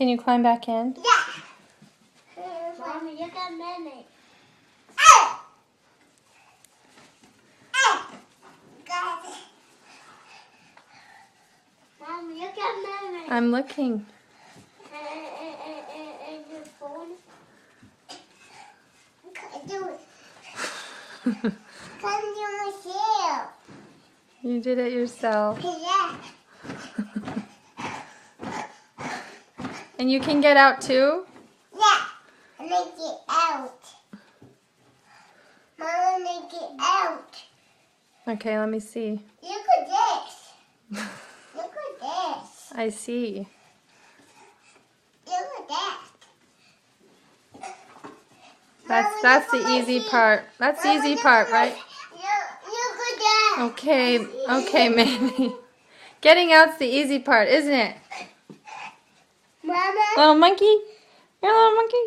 Can you climb back in? Yeah. Mommy, look at Mimi. Mommy, look at Mimi. I'm looking. And your phone. Do it. Come do myself. You did it yourself. Yeah. And you can get out too? Yeah. Make it out. Mama, make it out. Okay, let me see. Look at this. Look at this. I see. Look at that. That's the easy part. That's the easy part, right? Look at that. Okay, Manny. Getting out's the easy part, isn't it? Mama. Little monkey? You're a little monkey?